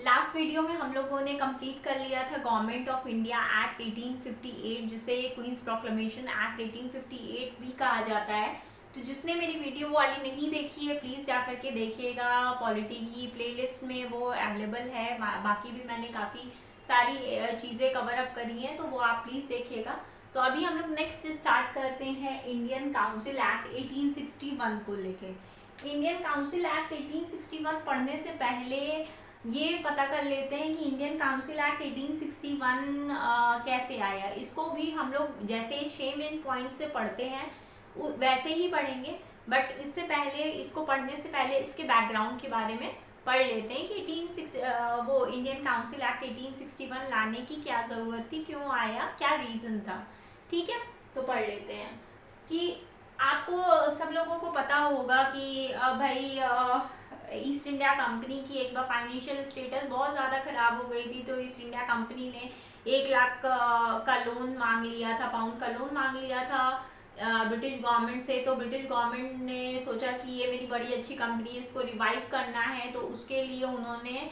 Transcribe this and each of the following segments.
Last video में हम लोगों ने कंप्लीट कर लिया था गवर्नमेंट ऑफ इंडिया एक्ट 1858, जिसे क्वींस प्रोक्लेमेशन एक्ट 1858 भी कहा जाता है। तो जिसने मेरी वीडियो वाली नहीं देखी है प्लीज़ जा करके देखिएगा, पॉलिटी की प्लेलिस्ट में वो अवेलेबल है। बाकी भी मैंने काफ़ी सारी चीज़ें कवर अप करी हैं, तो वो आप प्लीज़ देखिएगा। तो अभी हम लोग नेक्स्ट स्टार्ट करते हैं इंडियन काउंसिल एक्ट 1861 को लेके। इंडियन काउंसिल एक्ट 1861 पढ़ने से पहले ये पता कर लेते हैं कि इंडियन काउंसिल एक्ट 1861 कैसे आया। इसको भी हम लोग जैसे 6 मेन पॉइंट से पढ़ते हैं वैसे ही पढ़ेंगे, बट इससे पहले इसको पढ़ने से पहले इसके बैकग्राउंड के बारे में पढ़ लेते हैं कि वो इंडियन काउंसिल एक्ट 1861 लाने की क्या ज़रूरत थी, क्यों आया, क्या रीज़न था। ठीक है, तो पढ़ लेते हैं कि आपको सब लोगों को पता होगा कि भाई ईस्ट इंडिया कंपनी की एक बार फाइनेंशियल स्टेटस बहुत ज़्यादा ख़राब हो गई थी, तो ईस्ट इंडिया कंपनी ने 1 लाख का लोन मांग लिया था, पाउंड का लोन मांग लिया था ब्रिटिश गवर्नमेंट से। तो ब्रिटिश गवर्नमेंट ने सोचा कि ये मेरी बड़ी अच्छी कंपनी है, इसको रिवाइव करना है, तो उसके लिए उन्होंने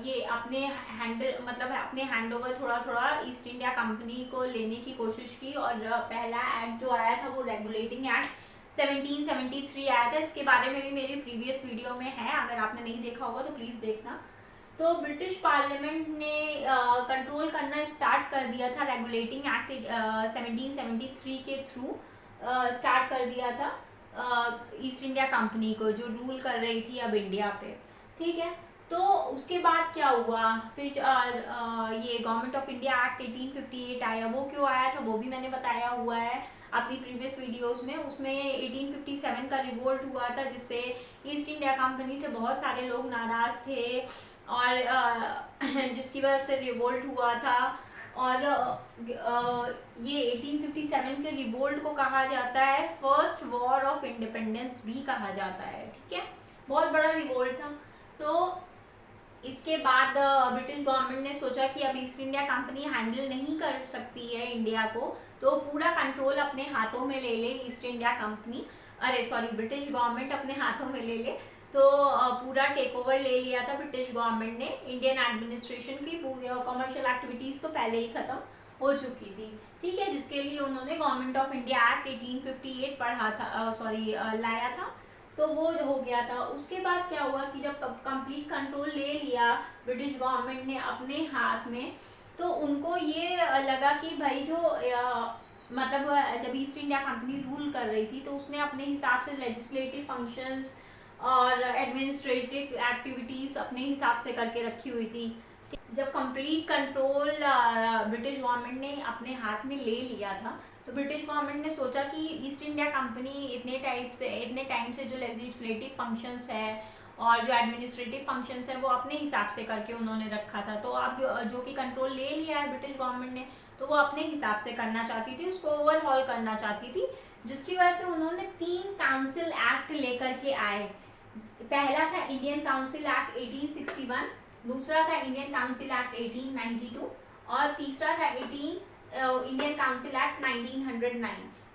ये अपने अपने हैंड ओवर थोड़ा थोड़ा ईस्ट इंडिया कंपनी को लेने की कोशिश की। और पहला एक्ट जो आया था वो रेगुलेटिंग एक्ट 1773 आया था। इसके बारे में भी मेरी प्रीवियस वीडियो में है, अगर आपने नहीं देखा होगा तो प्लीज़ देखना। तो ब्रिटिश पार्लियामेंट ने कंट्रोल करना स्टार्ट कर दिया था, रेगुलेटिंग एक्ट 1773 के थ्रू स्टार्ट कर दिया था ईस्ट इंडिया कंपनी को, जो रूल कर रही थी अब इंडिया पे। ठीक है, तो उसके बाद क्या हुआ, फिर ये गवर्नमेंट ऑफ इंडिया एक्ट 1858 आया। वो क्यों आया था वो भी मैंने बताया हुआ है अपनी प्रीवियस वीडियोस में। उसमें 1857 का रिवोल्ट हुआ था, जिससे ईस्ट इंडिया कंपनी से बहुत सारे लोग नाराज़ थे और जिसकी वजह से रिवोल्ट हुआ था। और ये 1857 के रिवोल्ट को कहा जाता है फर्स्ट वॉर ऑफ इंडिपेंडेंस भी कहा जाता है। ठीक है, बहुत बड़ा रिवोल्ट था। तो इसके बाद ब्रिटिश गवर्नमेंट ने सोचा कि अब ईस्ट इंडिया कंपनी हैंडल नहीं कर सकती है इंडिया को, तो पूरा कंट्रोल अपने हाथों में ले ले east India company, British government अपने हाथों में ले ले। तो पूरा टेक ओवर ले लिया था ब्रिटिश गवर्नमेंट ने। इंडियन एडमिनिस्ट्रेशन की पूरी कमर्शियल एक्टिविटीज़ तो पहले ही ख़त्म हो चुकी थी। ठीक है, जिसके लिए उन्होंने गवर्नमेंट ऑफ इंडिया एक्ट 1858 लाया था, तो वो हो गया था। उसके बाद क्या हुआ कि जब कंप्लीट कंट्रोल ले लिया ब्रिटिश गवर्नमेंट ने अपने हाथ में, तो उनको ये लगा कि भाई जो जब ईस्ट इंडिया कंपनी रूल कर रही थी तो उसने अपने हिसाब से लेजिस्लेटिव फंक्शंस और एडमिनिस्ट्रेटिव एक्टिविटीज़ अपने हिसाब से करके रखी हुई थी। जब कंप्लीट कंट्रोल ब्रिटिश गवर्नमेंट ने अपने हाथ में ले लिया था, तो ब्रिटिश गवर्नमेंट ने सोचा कि ईस्ट इंडिया कंपनी इतने टाइम से जो लेजिस्लेटिव फंक्शंस है और जो एडमिनिस्ट्रेटिव फंक्शंस है वो अपने हिसाब से करके उन्होंने रखा था। तो अब जो कि कंट्रोल ले लिया है ब्रिटिश गवर्नमेंट ने, तो वो अपने हिसाब से करना चाहती थी, उसको ओवरहॉल करना चाहती थी, जिसकी वजह से उन्होंने 3 काउंसिल एक्ट लेकर के आए। पहला था इंडियन काउंसिल एक्ट 1861, दूसरा था इंडियन काउंसिल एक्ट 1892 और तीसरा था इंडियन काउंसिल एक्ट 1909।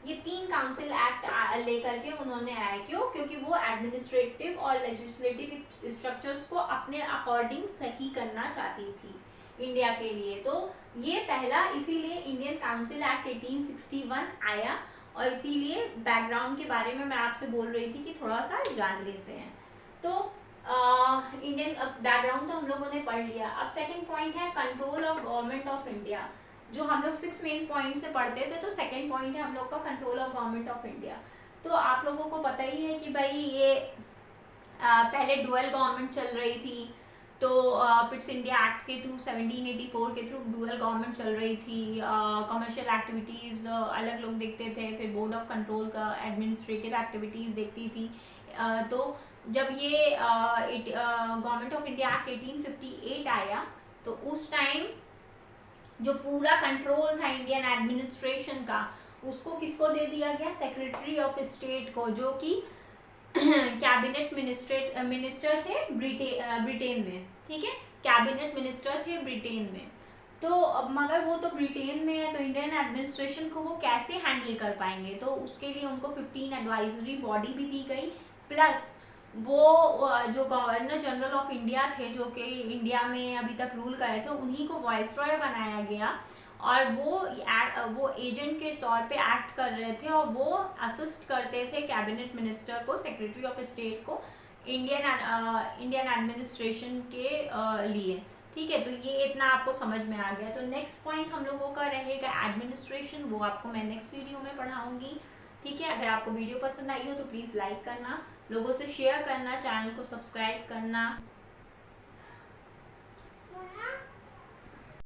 ये 3 काउंसिल एक्ट लेकर के उन्होंने आए। क्यों? क्योंकि वो एडमिनिस्ट्रेटिव और लेजिस्लेटिव स्ट्रक्चर्स को अपने अकॉर्डिंग सही करना चाहती थी इंडिया के लिए। तो ये पहला, इसीलिए इंडियन काउंसिल एक्ट 1861 आया, और इसीलिए बैकग्राउंड के बारे में मैं आपसे बोल रही थी कि थोड़ा सा जान लेते हैं। तो इंडियन बैकग्राउंड तो हम लोगों ने पढ़ लिया। अब सेकंड पॉइंट है control of government of India, जो हम लोग 6 मेन पॉइंट से पढ़ते थे। तो सेकंड पॉइंट है हम लोग का control of government of India. तो आप लोगों को पता ही है कि भाई ये पहले डुअल गवर्नमेंट चल रही थी। तो पिट्स इंडिया एक्ट के थ्रू 1784 के थ्रू डुअल गवर्नमेंट चल रही थी। कमर्शियल एक्टिविटीज़ अलग लोग देखते थे, फिर बोर्ड ऑफ कंट्रोल का एडमिनिस्ट्रेटिव एक्टिविटीज़ देखती थी। तो जब ये गवर्नमेंट ऑफ इंडिया एक्ट 1858 आया, तो उस टाइम जो पूरा कंट्रोल था इंडियन एडमिनिस्ट्रेशन का, उसको किसको दे दिया गया? सेक्रेटरी ऑफ स्टेट को, जो कि कैबिनेट मिनिस्टर थे ब्रिटेन में। ठीक है, कैबिनेट मिनिस्टर थे ब्रिटेन में। तो अब मगर वो तो ब्रिटेन में है, तो इंडियन एडमिनिस्ट्रेशन को वो कैसे हैंडल कर पाएंगे? तो उसके लिए उनको 15 एडवाइजरी बॉडी भी दी गई, प्लस वो जो गवर्नर जनरल ऑफ इंडिया थे, जो कि इंडिया में अभी तक रूल कर रहे थे, उन्हीं को वाइसरॉय बनाया गया और वो एजेंट के तौर पे एक्ट कर रहे थे और वो असिस्ट करते थे कैबिनेट मिनिस्टर को, सेक्रेटरी ऑफ स्टेट को इंडियन एडमिनिस्ट्रेशन के लिए। ठीक है, तो ये इतना आपको समझ में आ गया। तो नेक्स्ट पॉइंट हम लोगों का रहेगा एडमिनिस्ट्रेशन, वो आपको मैं नेक्स्ट वीडियो में पढ़ाऊंगी। ठीक है, अगर आपको वीडियो पसंद आई हो तो प्लीज़ लाइक करना, लोगों से शेयर करना, चैनल को सब्सक्राइब करना।